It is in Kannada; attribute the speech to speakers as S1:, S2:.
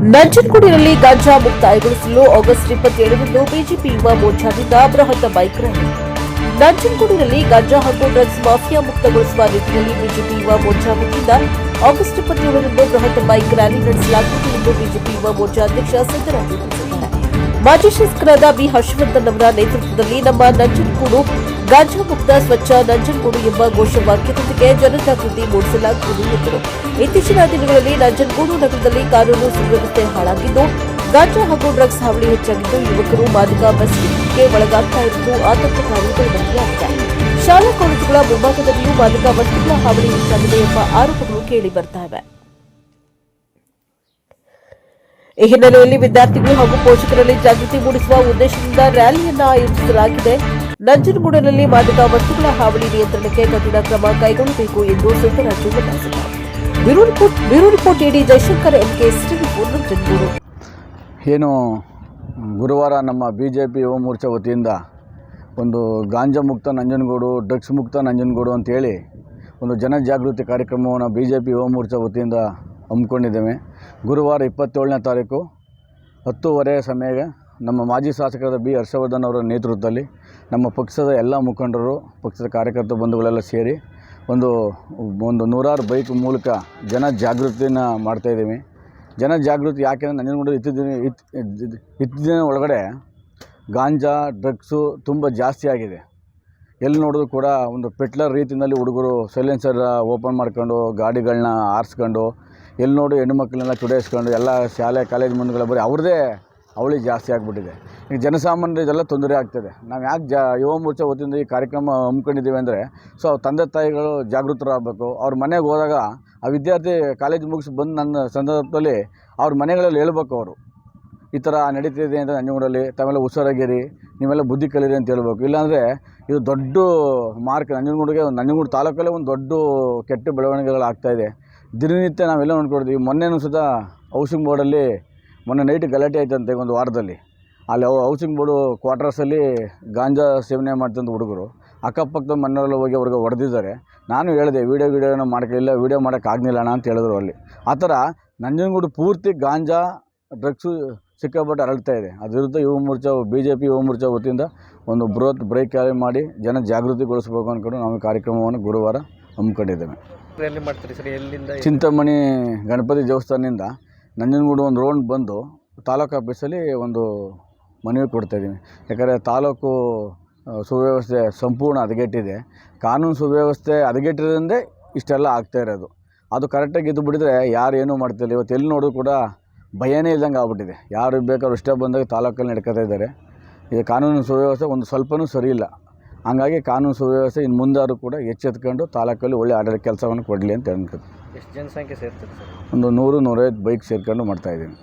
S1: ನಂಜನಗೂಡಿನಲ್ಲಿ ಗಾಂಜಾ ಮುಕ್ತಾಯಗೊಳಿಸಲು ಆಗಸ್ಟ್ 27ರಂದು ಬಿಜೆಪಿ ಯುವ ಮೋರ್ಚಾದಿಂದ ಬೃಹತ್ ಬೈಕ್ ರ್ಯಾಲಿ. ನಂಜನಗೂಡಿನಲ್ಲಿ ಗಾಂಜಾ ಹಾಗೂ ಡ್ರಗ್ಸ್ ಮಾಫಿಯಾ ಮುಕ್ತಗೊಳಿಸುವ ನಿಟ್ಟಿನಲ್ಲಿ ಬಿಜೆಪಿ ಯುವ ಮೋರ್ಚಾ ವತಿಯಿಂದ ಆಗಸ್ಟ್ 27ರಂದು ಬೃಹತ್ ಬೈಕ್ ರ್ಯಾಲಿ ನಡೆಸಲಾಗುವುದು ಎಂದು ಬಿಜೆಪಿ ಯುವ ಮೋರ್ಚಾ ಅಧ್ಯಕ್ಷ ಸಿದ್ದರಾಮಯ್ಯ ತಿಳಿಸಿದ್ದಾರೆ. ಮಾಜಿ ಶಾಸಕರಾದ ಬಿ ಹರ್ಷವರ್ಧನ್ ಅವರ ನೇತೃತ್ವದಲ್ಲಿ ನಮ್ಮ ನಂಜನಗೂಡು ಗಾಂಜಾ ಮುಕ್ತ ಸ್ವಚ್ಛ ನಂಜನಗೂಡು ಎಂಬ ಘೋಷವಾಕ್ಯದೊಂದಿಗೆ ಜನಜಾಗೃತಿ ಮೂಡಿಸಲಾಗುವುದು ಎಂದರು. ಇತ್ತೀಚಿನ ದಿನಗಳಲ್ಲಿ ನಂಜನಗೂಡು ನಗರದಲ್ಲಿ ಕಾನೂನು ಸುವ್ಯವಸ್ಥೆ ಹಾಳಾಗಿದ್ದು, ಗಾಂಜಾ ಹಾಗೂ ಡ್ರಗ್ಸ್ ಹಾವಳಿ ಹೆಚ್ಚಾಗಿದ್ದು, ಯುವಕರು ಮಾದಕ ವ್ಯಸನಕ್ಕೆ ಒಳಗಾಗ್ತಾ ಇರುವುದು ಆತಂಕಕಾರಿ ಬೆಳವಣಿಗೆಯಾಗಿದೆ. ಶಾಲಾ ಕಾಲೇಜುಗಳ ಮುಂಭಾಗದಲ್ಲಿಯೂ ಮಾದಕ ವಸ್ತುಗಳ ಹಾವಳಿ ಹೆಚ್ಚಾಗಿದೆ ಎಂಬ ಆರೋಪಗಳು ಕೇಳಿ ಬರ್ತಾ ಇವೆ. ಈ ಹಿನ್ನೆಲೆಯಲ್ಲಿ ವಿದ್ಯಾರ್ಥಿಗಳು ಹಾಗೂ ಪೋಷಕರಲ್ಲಿ ಜಾಗೃತಿ ಮೂಡಿಸುವ ಉದ್ದೇಶದಿಂದ ರ್ಯಾಲಿಯನ್ನು ಆಯೋಜಿಸಲಾಗಿದೆ. ನಂಜನಗೂಡಿನಲ್ಲಿ ಮಾದಕ ವಸ್ತುಗಳ ಹಾವಳಿ ನಿಯಂತ್ರಣಕ್ಕೆ ಕಠಿಣ ಕ್ರಮ ಕೈಗೊಳ್ಳಬೇಕು ಎಂದು ಸಿದ್ದರಾಮಯ್ಯ ಒತ್ತಾಯಿಸಿದ್ದಾರೆ. ಬ್ಯೂರೋ ರಿಪೋರ್ಟ್ ಎಡಿ ಜಯಶಂಕರ್ ಎಂಕೆ ನಂಜನಗೂಡು.
S2: ಏನು ಗುರುವಾರ ನಮ್ಮ ಬಿಜೆಪಿ ಯುವ ಮೋರ್ಚಾ ವತಿಯಿಂದ ಒಂದು ಗಾಂಜಾ ಮುಕ್ತ ನಂಜನಗೂಡು, ಡ್ರಗ್ಸ್ ಮುಕ್ತ ನಂಜನಗೂಡು ಅಂತೇಳಿ ಒಂದು ಜನಜಾಗೃತಿ ಕಾರ್ಯಕ್ರಮವನ್ನು ಬಿಜೆಪಿ ಯುವ ಮೋರ್ಚಾ ವತಿಯಿಂದ ಹಮ್ಮಿಕೊಂಡಿದ್ದೇವೆ. ಗುರುವಾರ 27ನೇ ತಾರೀಕು 10:30 ಸಮಯ ನಮ್ಮ ಮಾಜಿ ಶಾಸಕರಾದ ಬಿ ಹರ್ಷವರ್ಧನ್ ಅವರ ನೇತೃತ್ವದಲ್ಲಿ ನಮ್ಮ ಪಕ್ಷದ ಎಲ್ಲ ಮುಖಂಡರು, ಪಕ್ಷದ ಕಾರ್ಯಕರ್ತ ಬಂಧುಗಳೆಲ್ಲ ಸೇರಿ ಒಂದು ನೂರಾರು ಬೈಕ್ ಮೂಲಕ ಜನಜಾಗೃತಿಯನ್ನು ಮಾಡ್ತಾಯಿದ್ದೀವಿ. ಜನಜಾಗೃತಿ ಯಾಕೆಂದರೆ ನಂಜನಗೂಡು ಇತ್ತೀಚಿನ ಒಳಗಡೆ ಗಾಂಜಾ ಡ್ರಗ್ಸು ತುಂಬ ಜಾಸ್ತಿ ಆಗಿದೆ. ಎಲ್ಲಿ ನೋಡಿದ್ರು ಕೂಡ ಒಂದು ಪೆಟ್ಲರ್ ರೀತಿಯಲ್ಲಿ ಹುಡುಗರು ಸೈಲೆನ್ಸರ್ ಓಪನ್ ಮಾಡ್ಕೊಂಡು ಗಾಡಿಗಳನ್ನ ಆರಿಸ್ಕೊಂಡು, ಎಲ್ಲಿ ನೋಡಿ ಹೆಣ್ಣುಮಕ್ಕಳನ್ನೆಲ್ಲ ಚುಡಾಯಿಸ್ಕೊಂಡು ಎಲ್ಲ ಶಾಲೆ ಕಾಲೇಜ್ ಮುಂದೆಲ್ಲ ಬರೀ ಅವ್ರದ್ದೇ ಅವಳಿ ಜಾಸ್ತಿ ಆಗಿಬಿಟ್ಟಿದೆ. ಈಗ ಜನಸಾಮಾನ್ಯರಿಗೆಲ್ಲ ತೊಂದರೆ ಆಗ್ತದೆ. ನಾವು ಯಾಕೆ ಯುವ ಮೋರ್ಚಾ ವತಿಯಿಂದ ಈ ಕಾರ್ಯಕ್ರಮ ಹಮ್ಮಿಕೊಂಡಿದ್ದೀವಿ ಅಂದರೆ, ತಂದೆ ತಾಯಿಗಳು ಜಾಗೃತರಾಗಬೇಕು. ಅವ್ರ ಮನೆಗೆ ಹೋದಾಗ ಆ ವಿದ್ಯಾರ್ಥಿ ಕಾಲೇಜ್ ಮುಗಿಸಿ ಬಂದು ನನ್ನ ಸಂದರ್ಭದಲ್ಲಿ ಅವ್ರ ಮನೆಗಳಲ್ಲಿ ಹೇಳ್ಬೇಕು, ಅವರು ಈ ಥರ ನಡೀತಿದೆ ಅಂತ ನಂಜನಗೂಡಲ್ಲಿ, ತಾವೆಲ್ಲ ಹುಷಾರಾಗಿರಿ, ನೀವೆಲ್ಲ ಬುದ್ಧಿ ಕಲೀರಿ ಅಂತ ಹೇಳ್ಬೇಕು. ಇಲ್ಲಾಂದರೆ ಇದು ದೊಡ್ಡ ಮಾರ್ಕ್ ನಂಜನಗೂಡು ತಾಲೂಕಲ್ಲೇ ಒಂದು ದೊಡ್ಡ ಕೆಟ್ಟ ಬೆಳವಣಿಗೆಗಳಾಗ್ತಾಯಿದೆ. ದಿನನಿತ್ಯ ನಾವೆಲ್ಲ ನೋಡ್ಕೊಡ್ತೀವಿ. ಮೊನ್ನೆನೂ ಸುಧಾ ಹೌಸಿಂಗ್ ಬೋರ್ಡಲ್ಲಿ ಮೊನ್ನೆ ನೈಟ್ ಗಲಾಟೆ ಆಯ್ತಂತೆ ಒಂದು ವಾರದಲ್ಲಿ. ಅಲ್ಲಿ ಹೌಸಿಂಗ್ ಬೋರ್ಡು ಕ್ವಾರ್ಟರ್ಸಲ್ಲಿ ಗಾಂಜಾ ಸೇವನೆ ಮಾಡ್ತಂತ ಹುಡುಗರು ಅಕ್ಕಪಕ್ಕದ ಮನೆಯಲ್ಲ ಹೋಗಿ ಅವ್ರಿಗೆ ಹೊಡೆದಿದ್ದಾರೆ. ನಾನು ಹೇಳಿದೆ ವೀಡಿಯೋನ ಮಾಡೋಕ್ಕಿಲ್ಲ, ವೀಡಿಯೋ ಮಾಡೋಕ್ಕಾಗಲಿಲ್ಲ ಅಣ್ಣ ಅಂತ ಹೇಳಿದ್ರು. ಅಲ್ಲಿ ಆ ಥರ ನಂಜನಗೂಡು ಪೂರ್ತಿ ಗಾಂಜಾ ಡ್ರಗ್ಸು ಸಿಕ್ಕಾಪಟ್ಟೆ ಹರಡ್ತಾ ಇದೆ. ಅದ್ರ ವಿರುದ್ಧ ಬಿಜೆಪಿ ಯುವ ಮೋರ್ಚಾ ವತಿಯಿಂದ ಒಂದು ಬೃಹತ್ ಬ್ರೇಕ್ ರ್ಯಾಲಿ ಮಾಡಿ ಜನ ಜಾಗೃತಿಗೊಳಿಸಬೇಕು ಅಂದ್ಕೊಂಡು ನಾವು ಈ ಕಾರ್ಯಕ್ರಮವನ್ನು ಗುರುವಾರ ಹಮ್ಮಿಕೊಂಡಿದ್ದೇವೆ. ಚಿಂತಾಮಣಿ ಗಣಪತಿ ದೇವಸ್ಥಾನದಿಂದ ನಂಜನಗೂಡು ಒಂದು ರೌಂಡ್ ಬಂದು ತಾಲೂಕು ಆಫೀಸಲ್ಲಿ ಒಂದು ಮನವಿ ಕೊಡ್ತಾಯಿದ್ದೀವಿ. ಯಾಕಂದರೆ ತಾಲೂಕು ಸುವ್ಯವಸ್ಥೆ ಸಂಪೂರ್ಣ ಹದಗೆಟ್ಟಿದೆ. ಕಾನೂನು ಸುವ್ಯವಸ್ಥೆ ಹದಗೆಟ್ಟಿರೋದ್ರಿಂದ ಇಷ್ಟೆಲ್ಲ ಆಗ್ತಾ ಇರೋದು. ಅದು ಕರೆಕ್ಟಾಗಿ ಇದ್ದು ಬಿಟ್ಟಿದ್ರೆ ಯಾರು ಏನೂ ಮಾಡ್ತಿಲ್ಲ. ಇವತ್ತು ಎಲ್ಲಿ ನೋಡೋದು ಕೂಡ ಭಯನೇ ಇಲ್ದಂಗೆ ಆಗ್ಬಿಟ್ಟಿದೆ. ಯಾರು ಬೇಕಾದ್ರೂ ಇಷ್ಟ ಬಂದಾಗ ತಾಲೂಕಲ್ಲಿ ನಡ್ಕೊತಾ ಇದ್ದಾರೆ. ಈಗ ಕಾನೂನು ಸುವ್ಯವಸ್ಥೆ ಒಂದು ಸ್ವಲ್ಪನೂ ಸರಿ ಇಲ್ಲ. ಹಂಗಾಗಿ ಕಾನೂನು ಸುವ್ಯವಸ್ಥೆ ಇನ್ನು ಮುಂದಾರು ಕೂಡ ಎಚ್ಚೆತ್ಕೊಂಡು ತಾಲೂಕಲ್ಲಿ ಒಳ್ಳೆ ಆಡಳಿತ ಕೆಲಸವನ್ನು ಕೊಡಲಿ ಅಂತ ಅನ್ಕೋತೀನಿ.
S3: ಎಷ್ಟು ಜನಸಂಖ್ಯೆ ಸೇರ್ತದೆ ಸರ್?
S2: ಒಂದು 100-150 ಬೈಕ್ ಸೇರ್ಕೊಂಡು ಮಾಡ್ತಾಯಿದ್ದೀನಿ.